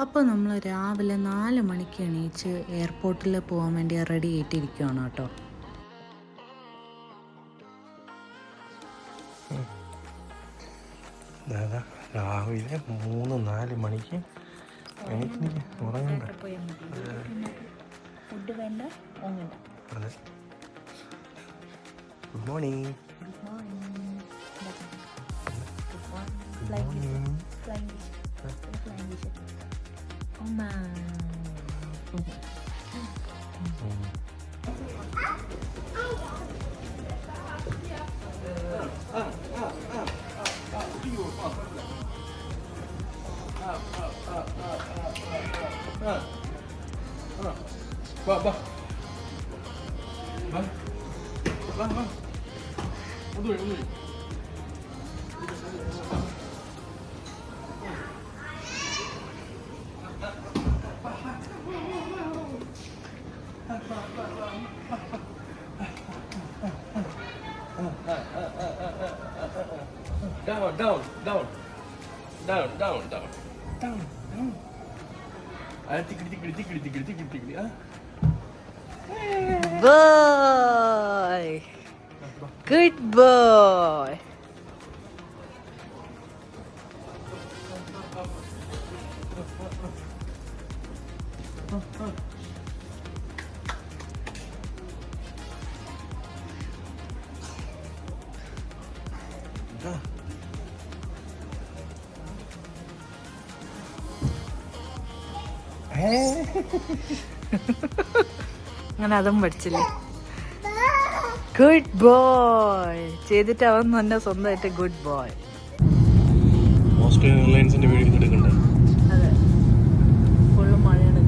അപ്പോൾ നമ്മൾ രാവിലെ 4 മണിക്ക് എണീച്ച് എയർപോർട്ടിൽ പോകാൻ വേണ്ടി റെഡി ആയിട്ടിരിക്കുകയാണ് കേട്ടോ. രാവിലെ 3-4 മണിക്ക് ഉറങ്ങണ്ട. ഫുഡ് വേണ്ട, അതെ. Good morning. Down. Tikri. Boy, good boy. അങ്ങനെ അതും പഠിച്ചില്ലേ. ഗുഡ് ബോയ് ചെയ്തിട്ട് അവൻ തന്നെ സ്വന്തമായിട്ട് ഗുഡ് ബോയ്. ഓസ്ട്രേലിയൻ എയർലൈൻസിന്റെ വീഡിയോ എടുക്കണ്ടേ? അതെ, ഫുള്ള് മഴയാണ്.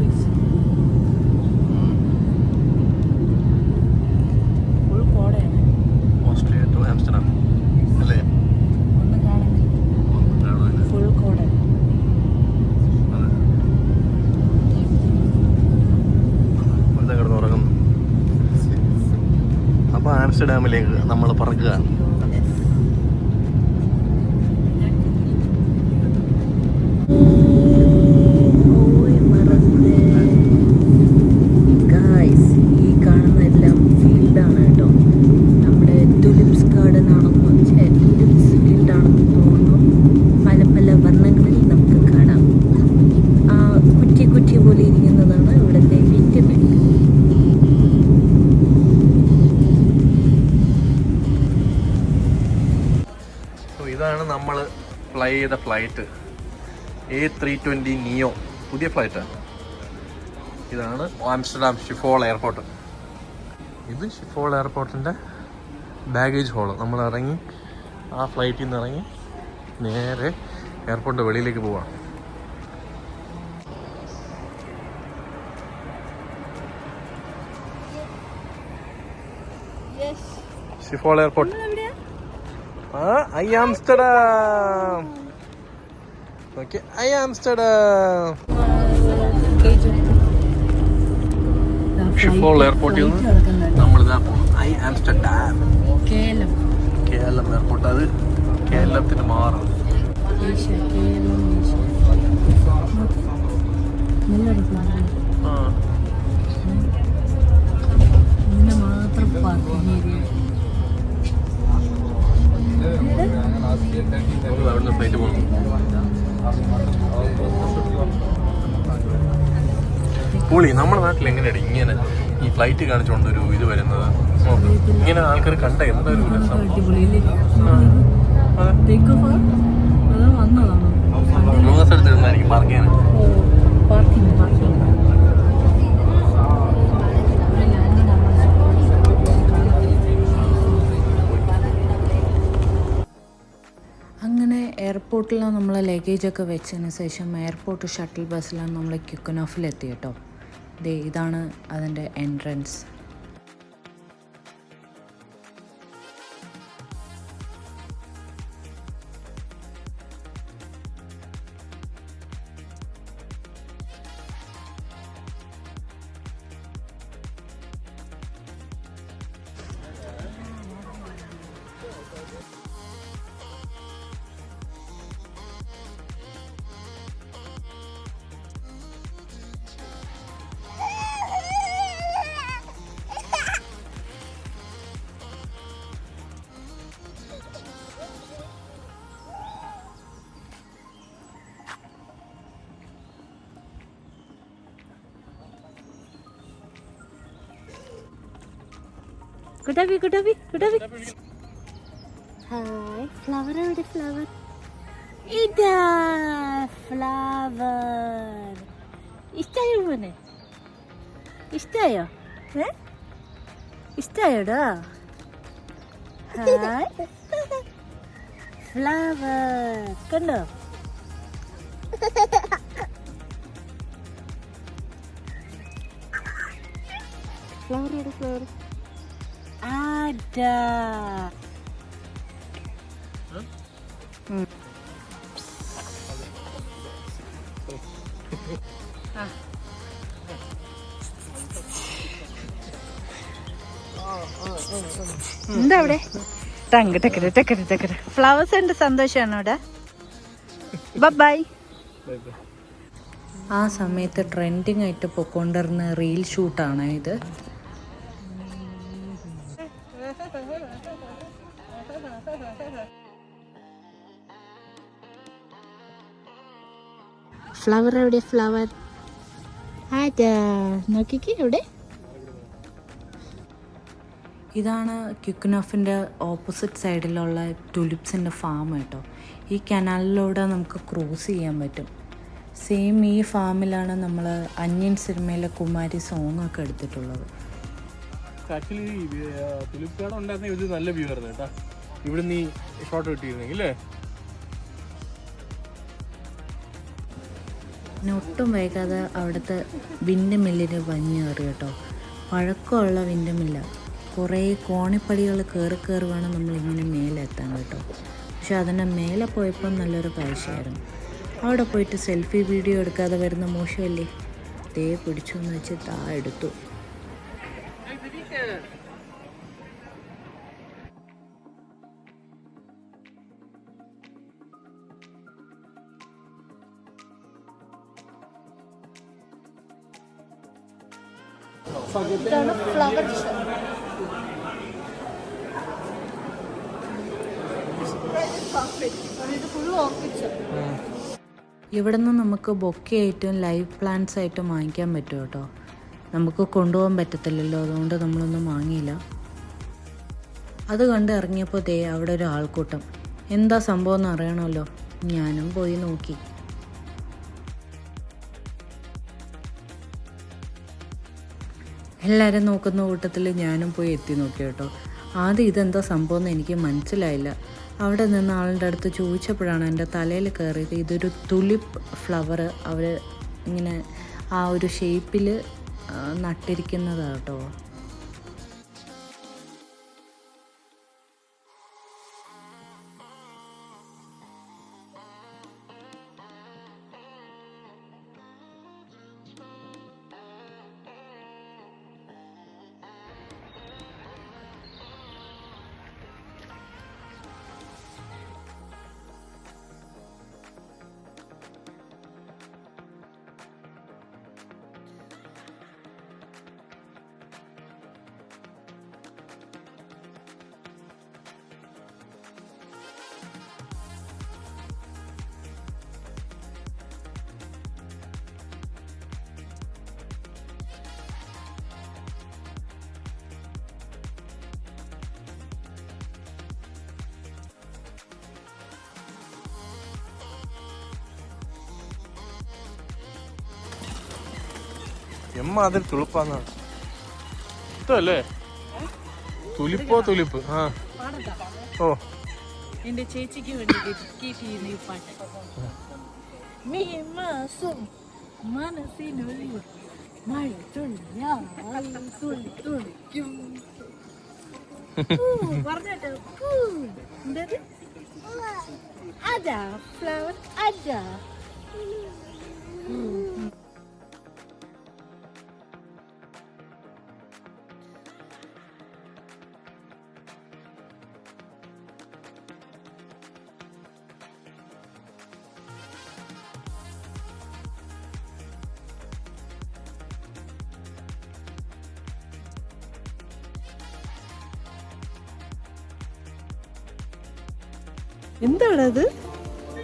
ഫുൾ കോടയാണ്. ഓസ്ട്രേലിയ ടു ആംസ്റ്റർഡാം അല്ലേ? ഒന്നും കാണുന്നില്ല, ഫുൾ കോട. കിടന്നുറങ്ങുന്നു. അപ്പോൾ ആംസ്റ്റർഡാമിലേക്ക് നമ്മൾ പറക്കുക. ഈ കാണുന്നതെല്ലാം ഫീൽഡാണ് കേട്ടോ. നമ്മുടെ ടുലിപ്സ് ഗാർഡൻ ആണെന്ന് വെച്ചാൽ ടുലിപ്സ് ഫീൽഡാണെന്ന് തോന്നുന്നു. പല പല വർണ്ണങ്ങളിൽ നമുക്ക് കാണാം. ആ കുറ്റി പോലെ ഇരിക്കുന്നതാണ് ഇവിടുത്തെ വിറ്റമിൻ. ഇതാണ് നമ്മൾ ഫ്ലൈ ചെയ്ത ഫ്ലൈറ്റ്, A320 നിയോ, പുതിയ ഫ്ലൈറ്റാണ്. ഇതാണ് ആംസ്റ്റർഡാം ഷിഫോൾ എയർപോർട്ട്. ഇത് ഷിഫോൾ എയർപോർട്ടിൻ്റെ ബാഗേജ് ഹോള്. നമ്മൾ ഇറങ്ങി ആ ഫ്ലൈറ്റിൽ നിന്ന് ഇറങ്ങി നേരെ എയർപോർട്ടിൻ്റെ വെളിയിലേക്ക് പോവാണ്. Schiphol airport. Amsterdam. Okay, Amsterdam. Schiphol എയർപോർട്ടിൽ നിന്ന് നമ്മളിതാ പോകും ആംസ്റ്റർഡാം. കേരളം എയർപോർട്ട്. അത് കേരളത്തിന് മാറും. അവിടുന്ന് ഫ്ലൈറ്റ് പോകും. പൊളി. നമ്മുടെ നാട്ടിൽ എങ്ങനെയാണ് ഇങ്ങനെ ഈ ഫ്ലൈറ്റ് കാണിച്ചുകൊണ്ടൊരു ഇത് വരുന്നത്? ഇങ്ങനെ ആൾക്കാർ കണ്ട എന്തൊരു രസം. മൂന്ന് സ്ഥലത്ത് ഇരുന്നായിരിക്കും പാർക്ക് ചെയ്യാൻ. അങ്ങനെ എയർപോർട്ടിൽ നമ്മൾ ലഗേജൊക്കെ വെച്ചതിന് ശേഷം എയർപോർട്ട് ഷട്ടിൽ ബസ്സിലാണ് നമ്മൾ ക്യുക്കനോഫിലെത്തി കേട്ടോ. ഇതാണ് അതിൻ്റെ എൻട്രൻസ്. കുട്ടപ്പി കുട്ടപ്പി കുട്ടപ്പി. ഹായ്. ഫ്ലവർ എവിടെ? ഫ്ലവർ ഇതാ. ഫ്ലവർ ഇഷ്ടായോ മോനെ? ഇഷ്ടായോ? ഇഷ്ടായോടാ? ഹായ്. ഫ്ലവർ കണ്ടോ? ഫ്ലവർ എവിടെ? ഫ്ലവർ ആടാ. എന്താ അവിടെ? ടങ്ക് ടക്കര ടക്കര ടക്കര. ഫ്ലവേഴ്സ് ഉണ്ട്. സന്തോഷമാണ് ഇവിടെ. ബൈ. ആ സമയത്ത് ട്രെൻഡിങ് ആയിട്ട് പൊക്കോണ്ടിരുന്ന റീൽ ഷൂട്ടാണ് ഇത്. ഫ്ലവർ എവിടെ? ഫ്ലവർ ആറ്റാ. നോക്കിക്കേ എവിടെ? ഇതാണ് ക്യുക്കനോഫിൻ്റെ ഓപ്പോസിറ്റ് സൈഡിലുള്ള ടുലിപ്സിൻ്റെ ഫാം കേട്ടോ. ഈ കനാലിലൂടെ നമുക്ക് ക്രോസ് ചെയ്യാൻ പറ്റും. സെയിം ഈ ഫാമിലാണ് നമ്മൾ അന്യൻ സിനിമയിലെ കുമാരി സോങ് ഒക്കെ എടുത്തിട്ടുള്ളത്. ആക്ച്വലി തുലിപ്പ് ഗാർഡൻ ഉണ്ടായിരുന്ന ഇത് നല്ല വ്യൂ ആയിരുന്നു കേട്ടോ. ഇവിടെ നീ ഷോട്ട് കിട്ടിയിരുന്നെങ്കിൽ അല്ലേ? പിന്നെ ഒട്ടും വൈകാതെ അവിടുത്തെ വിൻഡ് മില്ലിന് ഭംഗി കയറി കേട്ടോ. പഴക്കമുള്ള വിൻഡ് മില്ല. കുറേ കോണിപ്പടികൾ കയറി കയറി വേണം നമ്മളിങ്ങനെ മേലെ എത്താൻ കേട്ടോ. പക്ഷെ അതിൻ്റെ മേലെ പോയപ്പോൾ നല്ലൊരു കാഴ്ചയായിരുന്നു. അവിടെ പോയിട്ട് സെൽഫി വീഡിയോ എടുക്കാതെ വരുന്ന മോശമല്ലേ? ദേ പിടിച്ചു എന്ന് വെച്ച് എടുത്തു. Flower show. ഇവിടെ നിന്ന് നമുക്ക് ബൊക്കെ ആയിട്ടും ലൈവ് പ്ലാന്റ്സ് ആയിട്ടും വാങ്ങിക്കാൻ പറ്റും കേട്ടോ. നമുക്ക് കൊണ്ടുപോകാൻ പറ്റത്തില്ലല്ലോ, അതുകൊണ്ട് നമ്മളൊന്നും വാങ്ങിയില്ല. അത് കണ്ട് ഇറങ്ങിയപ്പോൾ ദേ അവിടെ ഒരു ആൾക്കൂട്ടം. എന്താ സംഭവം എന്ന് അറിയണമല്ലോ. ഞാനും പോയി നോക്കി. എല്ലാവരും നോക്കുന്ന കൂട്ടത്തിൽ ഞാനും പോയി എത്തി നോക്കി കേട്ടോ. ആദ്യം ഇതെന്താ സംഭവം എന്ന് എനിക്ക് മനസ്സിലായില്ല. അവിടെ നിന്ന് ആളുടെ അടുത്ത് ചോദിച്ചപ്പോഴാണ് എൻ്റെ തലയിൽ കയറിയത്. ഇതൊരു തുലിപ്പ് ഫ്ലവർ അവർ ഇങ്ങനെ ആ ഒരു ഷേപ്പിൽ നട്ടിരിക്കുന്നതാണ് കേട്ടോ. എമ്മാതിരി തുളിപ്പാന്നാണ്. ഇഷ്ടല്ലേ? തുലിപ്പോ തുലിപ്പ്. ആ ഓ എന്റെ ചേച്ചിക്ക് വേണ്ടി ഈ പാട്ട്. മെയ് മാസം മനസ്സിനുള്ളിൽ മഴ തുള്ളിക്കും. പറഞ്ഞോ എന്തത്? അതാ ഫ്ലവർ അതാ. എന്താണത്?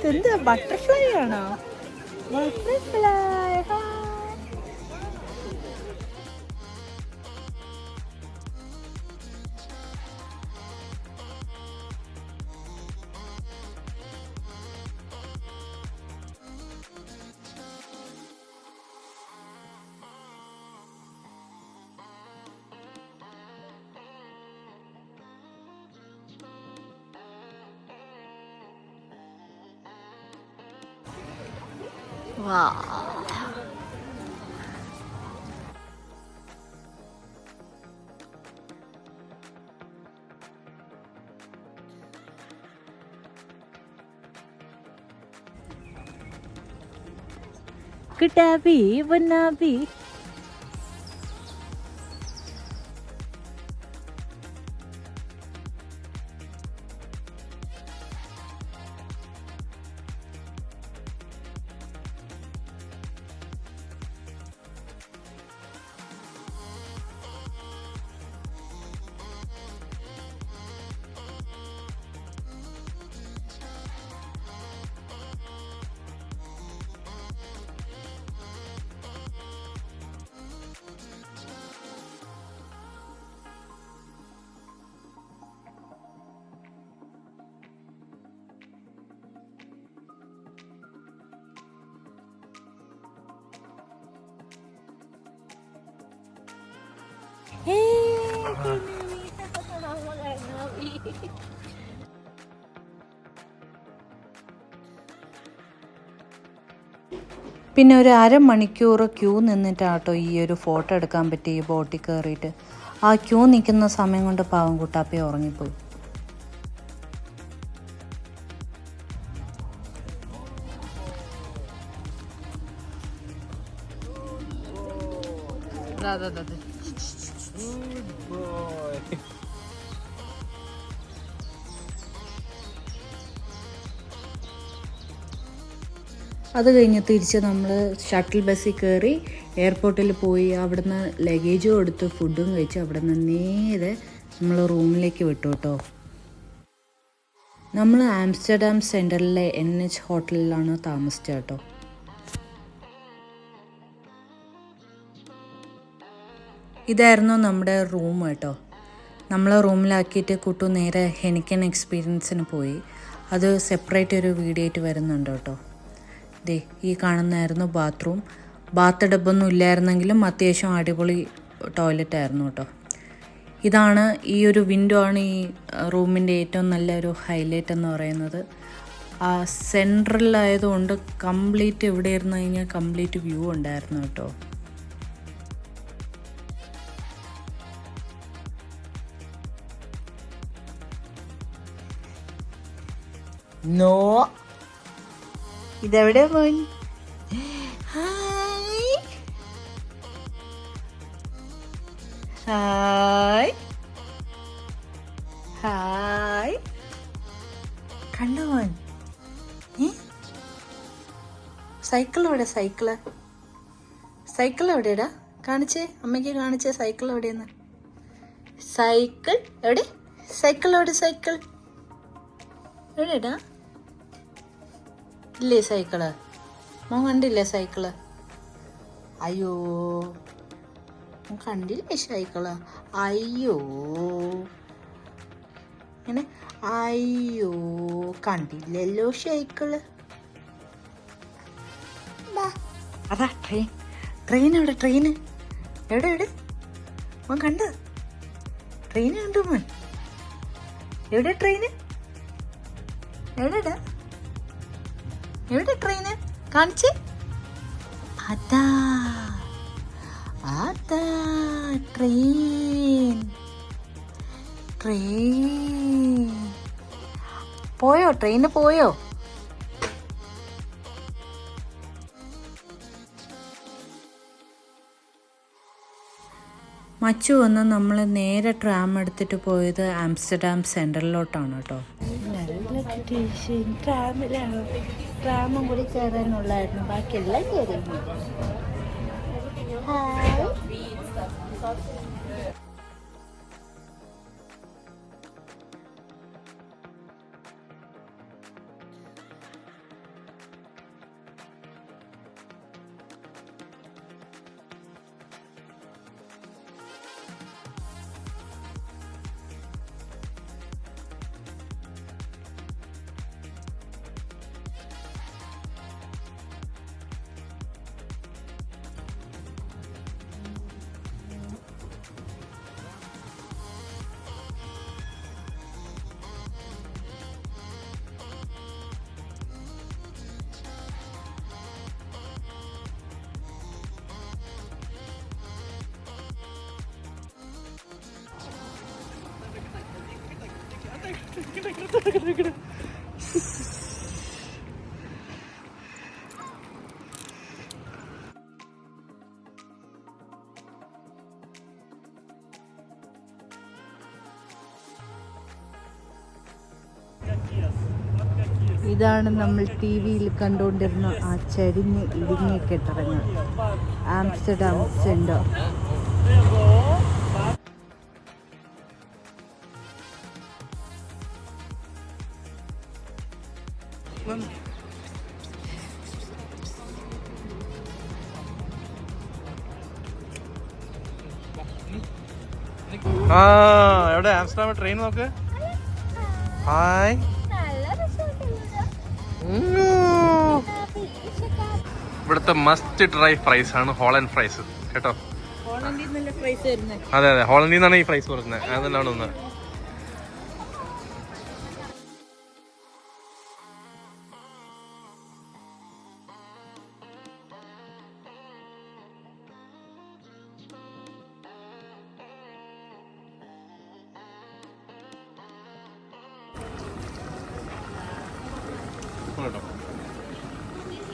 എന്താ ബട്ടർഫ്ലൈ ആണോ? ബട്ടർഫ്ലൈ. വാ. കിട്ടാബി വന്നാബി. പിന്നെ ഒരു അരമണിക്കൂർ ക്യൂ നിന്നിട്ടാട്ടോ ഈ ഒരു ഫോട്ടോ എടുക്കാൻ പറ്റി ഈ ബോട്ടിൽ കയറിയിട്ട്. ആ ക്യൂ നിൽക്കുന്ന സമയം കൊണ്ട് പാവം കുട്ടാപ്പി ഉറങ്ങിപ്പോയി. അത് കഴിഞ്ഞ് തിരിച്ച് നമ്മൾ ഷട്ടിൽ ബസ്സിൽ കയറി എയർപോർട്ടിൽ പോയി അവിടുന്ന് ലഗേജും എടുത്ത് ഫുഡും കഴിച്ച് അവിടുന്ന് നേരെ നമ്മൾ റൂമിലേക്ക് വിട്ടു കേട്ടോ. നമ്മൾ ആംസ്റ്റർഡാം സെൻറ്ററിലെ NH ഹോട്ടലിലാണ് താമസിച്ചത് കേട്ടോ. ഇതായിരുന്നു നമ്മുടെ റൂം കേട്ടോ. നമ്മളെ റൂമിലാക്കിയിട്ട് കുട്ടു നേരെ ഹെനിക്കൻ എക്സ്പീരിയൻസിന് പോയി. അത് സെപ്പറേറ്റ് ഒരു വീഡിയോ ആയിട്ട് വരുന്നുണ്ട് കേട്ടോ. ദേ ഈ കാണുന്നതായിരുന്നു ബാത്റൂം. ബാത്ത് ടബൊന്നും ഇല്ലായിരുന്നെങ്കിലും അത്യാവശ്യം അടിപൊളി ടോയ്ലറ്റ് ആയിരുന്നു കേട്ടോ. ഇതാണ് ഈ ഒരു വിൻഡോ ആണ് ഈ റൂമിൻ്റെ ഏറ്റവും നല്ലൊരു ഹൈലൈറ്റ് എന്ന് പറയുന്നത്. ആ സെൻട്രലായതുകൊണ്ട് കംപ്ലീറ്റ് ഇവിടെ ഇരുന്ന് കഴിഞ്ഞാൽ കംപ്ലീറ്റ് വ്യൂ ഉണ്ടായിരുന്നു കേട്ടോ. നോ, ഇതെവിടെ പോയി? ഹായ് ഹായ് ഹായ്, കണ്ടോ മോൻ? സൈക്കിൾ എവിടെ? സൈക്കിൾ എവിടെയാടാ? കാണിച്ചേ, അമ്മയ്ക്ക് കാണിച്ചേ സൈക്കിൾ എവിടെയെന്ന്. സൈക്കിൾ എവിടെ? സൈക്കിൾ എവിടെയാടാ? ഇല്ലേ സൈക്കിള്? മോൻ കണ്ടില്ലേ സൈക്കിള്? അയ്യോ, കണ്ടില്ലേ സൈക്കിള്? അയ്യോ, ഇങ്ങനെ അയ്യോ, കണ്ടില്ലല്ലോ സൈക്കിള്. അതാ ട്രെയിൻ എവിടെ? മോൻ കണ്ട? ട്രെയിൻ കണ്ടു മോൻ? എവിടെ ട്രെയിന്? എവിടെടാ? എവിടെ ട്രെയിന്? കാണിച്ച്. അതാ ട്രെയിൻ. പോയോ? ട്രെയിന് പോയോ? മച്ചു വന്ന് നമ്മൾ നേരെ ട്രാം എടുത്തിട്ട് പോയത് ആംസ്റ്റർഡാം സെൻട്രലിലോട്ടാണ് കേട്ടോ. ട്രാമും കൂടി കയറാനുള്ളായിരുന്നു, ബാക്കിയെല്ലാം കയറി. ഇതാണ് നമ്മൾ ടി വിയിൽ കണ്ടുകൊണ്ടിരുന്ന ആ ചരിഞ്ഞ് ഇടുങ്ങിയ കെട്ടിടങ്ങൾ. Amsterdam centre. എവിടെ ആംസ്റ്റർഡാം ട്രെയിൻ നോക്ക്. ഹായ്. ഇവിടുത്തെ മസ്റ്റ് ട്രൈ ഫ്രൈസ് ആണ് ഹോളണ്ട് ഫ്രൈസ് കേട്ടോ. അതെ അതെ, ഹോളണ്ടിൽ നിന്നാണ് ഈ ഫ്രൈസ് കൊടുക്കുന്നത്. അതെല്ലാം ഒന്ന് കേട്ടോ.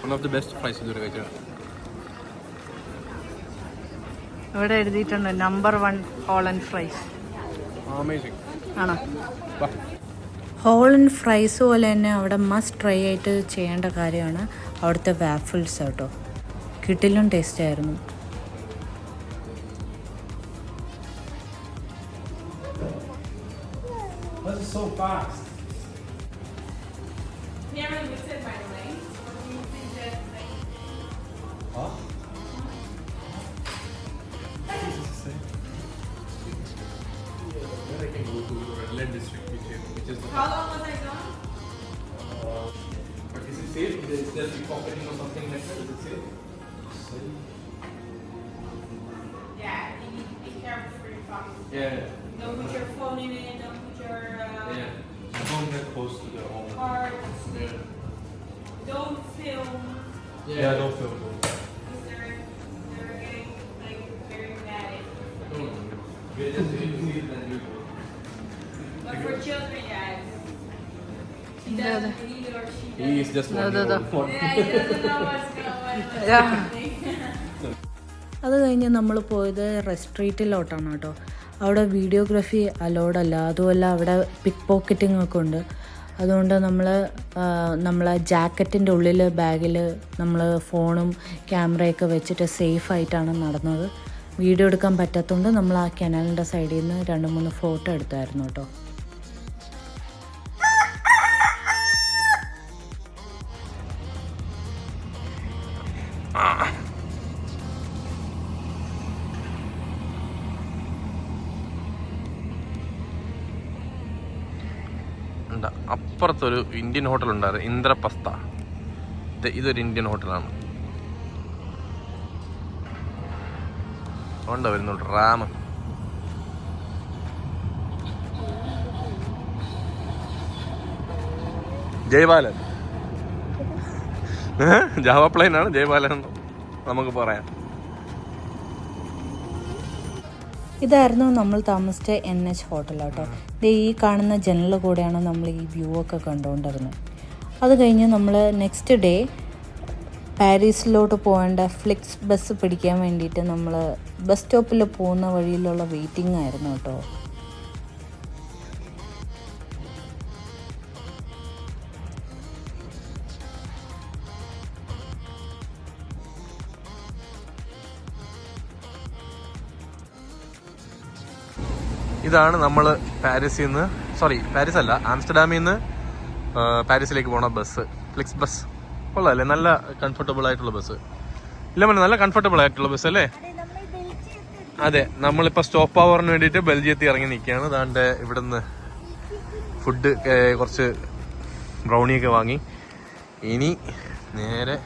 One of the best fries ഇതുവരെ കഴിച്ചത്. ഇവിടെ എഴുതിയിട്ടുണ്ട് നമ്പർ 1 ഹോളണ്ട് ഫ്രൈസ്. അമേസിംഗ് ആണോ? ഹോളണ്ട് ഫ്രൈസ് പോലെ തന്നെ അവിടെ മസ്റ്റ് ട്രൈ ആയിട്ട് ചെയ്യേണ്ട കാര്യമാണ് അവിടുത്തെ വാഫിൾസ് കേട്ടോ. കിട്ടിലും ടേസ്റ്റ് ആയിരുന്നു. How long was I gone? But is it safe? Is there pickpocketing or something like that? Is it safe? Yeah, you need to be careful for your phone. Yeah. Don't put your phone in it. Don't put your Yeah. Don't get close to the home. cards. Yeah. Don't film. Yeah, don't film. Because they're getting like very mad. No. We just see it and you go. But for children, yeah. She doesn't read it or she doesn't. He is just one year old. Yeah, he doesn't know what's going on. അത് കഴിഞ്ഞ് നമ്മൾ പോയത് റെസ്ട്രീറ്റിലോട്ടാണ് കേട്ടോ. അവിടെ videography allowed അല്ല. അതുമല്ല അവിടെ പിക്ക് pocketing ഒക്കെ ഉണ്ട്. അതുകൊണ്ട് നമ്മൾ ജാക്കറ്റിൻ്റെ ഉള്ളിൽ ബാഗിൽ നമ്മൾ ഫോണും ക്യാമറയൊക്കെ വെച്ചിട്ട് സേഫായിട്ടാണ് നടന്നത്. വീഡിയോ എടുക്കാൻ പറ്റാത്തതുകൊണ്ട് നമ്മൾ ആ കനാലിൻ്റെ സൈഡിൽ നിന്ന് 2-3 ഫോട്ടോ എടുത്തായിരുന്നു കേട്ടോ. അപ്പുറത്തൊരു ഇന്ത്യൻ ഹോട്ടൽ ഉണ്ടായിരുന്നു, ഇന്ദ്രപ്രസ്ഥ. ഇതൊരു ഇന്ത്യൻ ഹോട്ടലാണ്. അതുകൊണ്ടാ വരുന്നുണ്ട് റാം. ജയ്ബാലൻ ജാവ പ്ലെയിനാണ് ജയ്ബാലൻ നമുക്ക് പറയാം. ഇതായിരുന്നു നമ്മൾ താമസിച്ച NH ഹോട്ടൽ കേട്ടോ. ഇത് ഈ കാണുന്ന ജനൽ കൂടെയാണ് നമ്മൾ ഈ വ്യൂ ഒക്കെ കണ്ടുകൊണ്ടിരുന്നത്. അത് കഴിഞ്ഞ് നമ്മൾ നെക്സ്റ്റ് ഡേ പാരീസിലോട്ട് പോകേണ്ട ഫ്ലിക്സ് ബസ് പിടിക്കാൻ വേണ്ടിയിട്ട് നമ്മൾ ബസ് സ്റ്റോപ്പിൽ പോകുന്ന വഴിയിലുള്ള വെയിറ്റിംഗ് ആയിരുന്നു കേട്ടോ. ഇതാണ് നമ്മൾ പാരീസ് അല്ല ആംസ്റ്റർഡാമിൽ നിന്ന് പാരീസിലേക്ക് പോണ ബസ്, ഫ്ലിക്സ് ബസ്. കൊള്ളാമല്ലേ? നല്ല കംഫർട്ടബിൾ ആയിട്ടുള്ള ബസ്. ഇല്ല മോനെ, നല്ല കംഫർട്ടബിൾ ആയിട്ടുള്ള ബസ് അല്ലേ? അതെ, നമ്മളിപ്പോൾ സ്റ്റോപ്പ് ആവറിന് വേണ്ടിയിട്ട് ബെൽജിയത്തിൽ ഇറങ്ങി നിൽക്കുകയാണ്. അതാണ്ട് ഇവിടുന്ന് ഫുഡ് കുറച്ച് ബ്രൗണിയൊക്കെ വാങ്ങി ഇനി നേരെ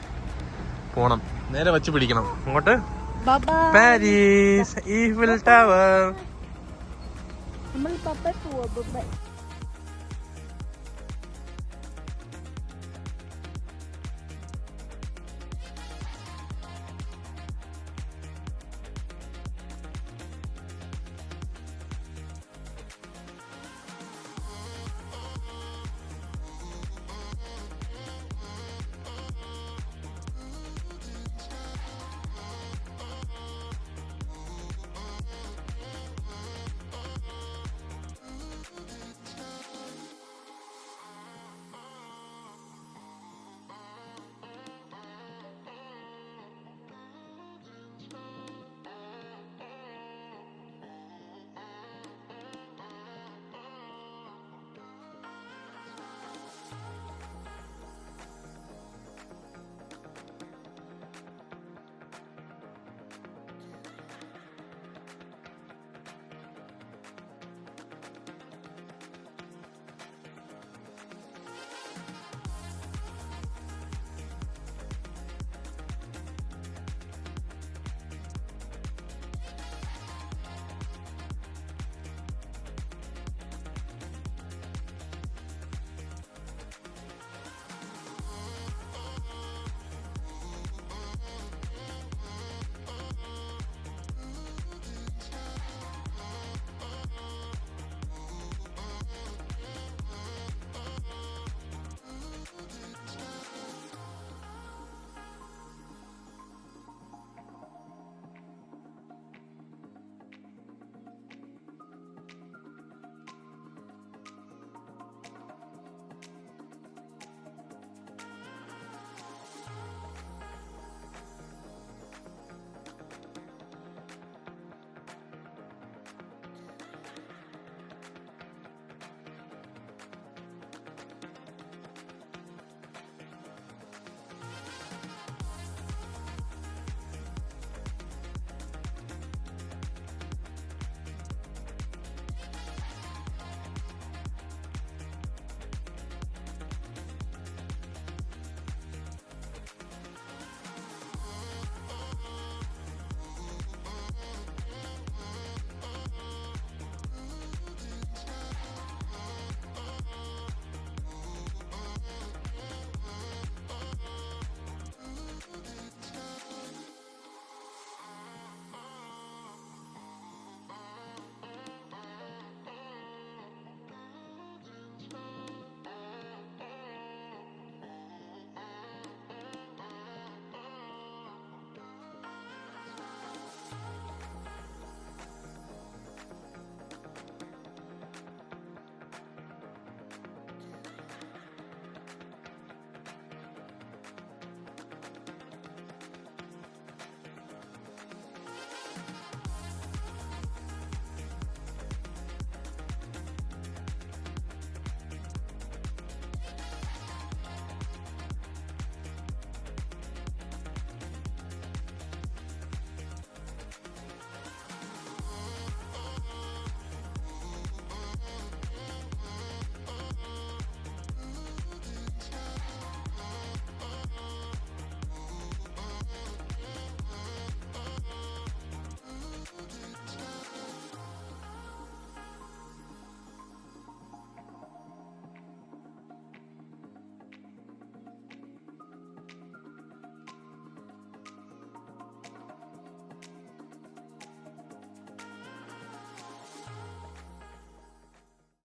പോണം, നേരെ വച്ച് പിടിക്കണം അങ്ങോട്ട്. Paris ഈഫിൽ tower. നമ്മൾ